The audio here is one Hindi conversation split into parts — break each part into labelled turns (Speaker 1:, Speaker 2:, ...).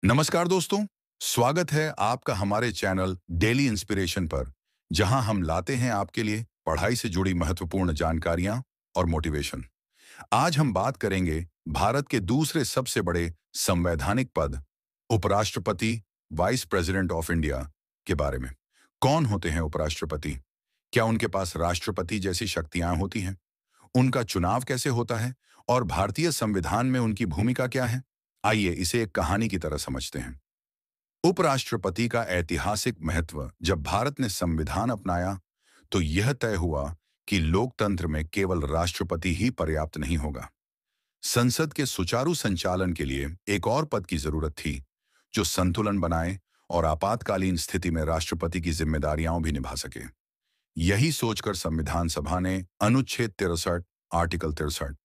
Speaker 1: नमस्कार दोस्तों, स्वागत है आपका हमारे चैनल डेली इंस्पिरेशन पर, जहां हम लाते हैं आपके लिए पढ़ाई से जुड़ी महत्वपूर्ण जानकारियां और मोटिवेशन। आज हम बात करेंगे भारत के दूसरे सबसे बड़े संवैधानिक पद, उपराष्ट्रपति, वाइस प्रेसिडेंट ऑफ इंडिया के बारे में। कौन होते हैं उपराष्ट्रपति? क्या उनके पास राष्ट्रपति जैसी शक्तियां होती हैं? उनका चुनाव कैसे होता है और भारतीय संविधान में उनकी भूमिका क्या है? आइए इसे एक कहानी की तरह समझते हैं। उपराष्ट्रपति का ऐतिहासिक महत्व। जब भारत ने संविधान अपनाया तो यह तय हुआ कि लोकतंत्र में केवल राष्ट्रपति ही पर्याप्त नहीं होगा। संसद के सुचारू संचालन के लिए एक और पद की जरूरत थी, जो संतुलन बनाए और आपातकालीन स्थिति में राष्ट्रपति की जिम्मेदारियां भी निभा सके। यही सोचकर संविधान सभा ने अनुच्छेद 63 आर्टिकल 63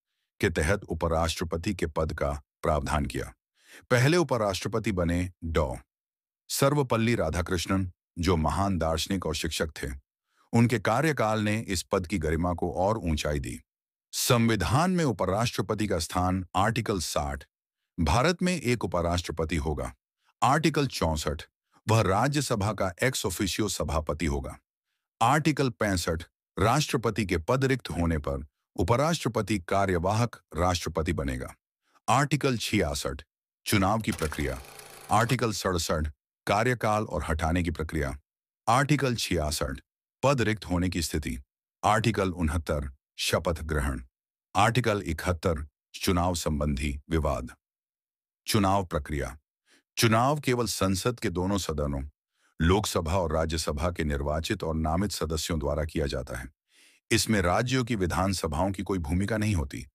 Speaker 1: के तहत उपराष्ट्रपति के पद का प्रावधान किया। पहले उपराष्ट्रपति बने डॉ. सर्वपल्ली राधाकृष्णन, जो महान दार्शनिक और शिक्षक थे। उनके कार्यकाल ने इस पद की गरिमा को और ऊंचाई दी। संविधान में उपराष्ट्रपति का स्थान आर्टिकल 60, भारत में एक उपराष्ट्रपति होगा। आर्टिकल 64, वह राज्यसभा का एक्स ऑफिशियो सभापति होगा। आर्टिकल 65, राष्ट्रपति के पद रिक्त होने पर उपराष्ट्रपति कार्यवाहक राष्ट्रपति बनेगा। आर्टिकल 66, चुनाव की प्रक्रिया। आर्टिकल 67, कार्यकाल और हटाने की प्रक्रिया। आर्टिकल 66, पद रिक्त होने की स्थिति। आर्टिकल 69, शपथ ग्रहण। आर्टिकल 71, चुनाव संबंधी विवाद। चुनाव प्रक्रिया। चुनाव केवल संसद के दोनों सदनों, लोकसभा और राज्यसभा के निर्वाचित और नामित सदस्यों द्वारा किया जाता है। इसमें राज्यों की विधानसभाओं की कोई भूमिका नहीं होती।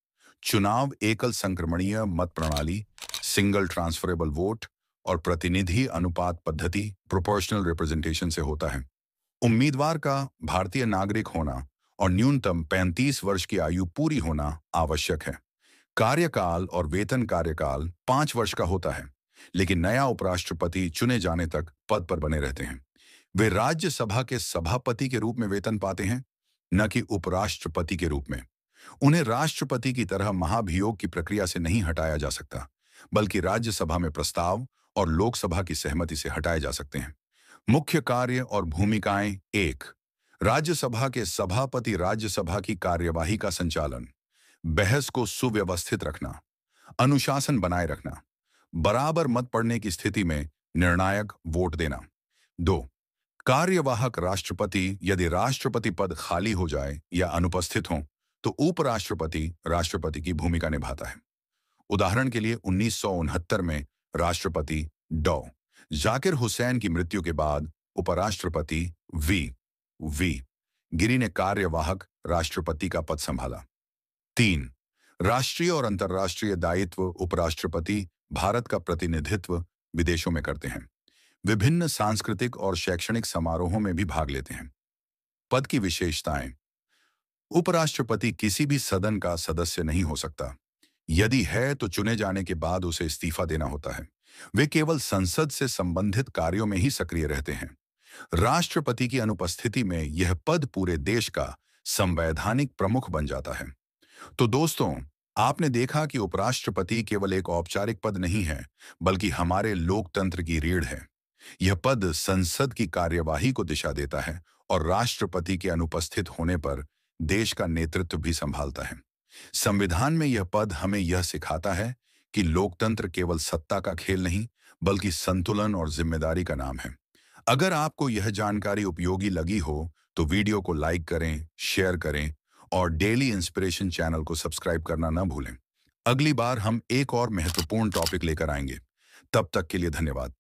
Speaker 1: चुनाव एकल संक्रमणीय मत प्रणाली, सिंगल ट्रांसफरेबल वोट और प्रतिनिधि अनुपात पद्धति, प्रोपोर्शनल रिप्रेजेंटेशन से होता है। उम्मीदवार का भारतीय नागरिक होना और न्यूनतम 35 वर्ष की आयु पूरी होना आवश्यक है। कार्यकाल और वेतन। कार्यकाल 5 वर्ष का होता है, लेकिन नया उपराष्ट्रपति चुने जाने तक पद पर बने रहते हैं। वे राज्यसभा के सभापति के रूप में वेतन पाते हैं, न कि उपराष्ट्रपति के रूप में। उन्हें राष्ट्रपति की तरह महाभियोग की प्रक्रिया से नहीं हटाया जा सकता, बल्कि राज्यसभा में प्रस्ताव और लोकसभा की सहमति से हटाए जा सकते हैं। मुख्य कार्य और भूमिकाएं। 1. राज्यसभा के सभापति राज्यसभा की कार्यवाही का संचालन, बहस को सुव्यवस्थित रखना, अनुशासन बनाए रखना, बराबर मत पड़ने की स्थिति में निर्णायक वोट देना। 2. कार्यवाहक राष्ट्रपति। यदि राष्ट्रपति पद खाली हो जाए या अनुपस्थित हो तो उपराष्ट्रपति राष्ट्रपति की भूमिका निभाता है। उदाहरण के लिए 1969 में राष्ट्रपति डॉ. जाकिर हुसैन की मृत्यु के बाद उपराष्ट्रपति वी. गिरी ने कार्यवाहक राष्ट्रपति का पद संभाला। 3. राष्ट्रीय और अंतर्राष्ट्रीय दायित्व। उपराष्ट्रपति भारत का प्रतिनिधित्व विदेशों में करते हैं, विभिन्न सांस्कृतिक और शैक्षणिक समारोहों में भी भाग लेते हैं। पद की विशेषताएं। उपराष्ट्रपति किसी भी सदन का सदस्य नहीं हो सकता। यदि है तो चुने जाने के बाद उसे इस्तीफा देना होता है। वे केवल संसद से संबंधित कार्यों में ही सक्रिय रहते हैं। राष्ट्रपति की अनुपस्थिति में यह पद पूरे देश का संवैधानिक प्रमुख बन जाता है। तो दोस्तों, आपने देखा कि उपराष्ट्रपति केवल एक औपचारिक पद नहीं है, बल्कि हमारे लोकतंत्र की रीढ़ है। यह पद संसद की कार्यवाही को दिशा देता है और राष्ट्रपति के अनुपस्थित होने पर देश का नेतृत्व भी संभालता है। संविधान में यह पद हमें यह सिखाता है कि लोकतंत्र केवल सत्ता का खेल नहीं, बल्कि संतुलन और जिम्मेदारी का नाम है। अगर आपको यह जानकारी उपयोगी लगी हो तो वीडियो को लाइक करें, शेयर करें और डेली इंस्पिरेशन चैनल को सब्सक्राइब करना न भूलें। अगली बार हम एक और महत्वपूर्ण टॉपिक लेकर आएंगे। तब तक के लिए धन्यवाद।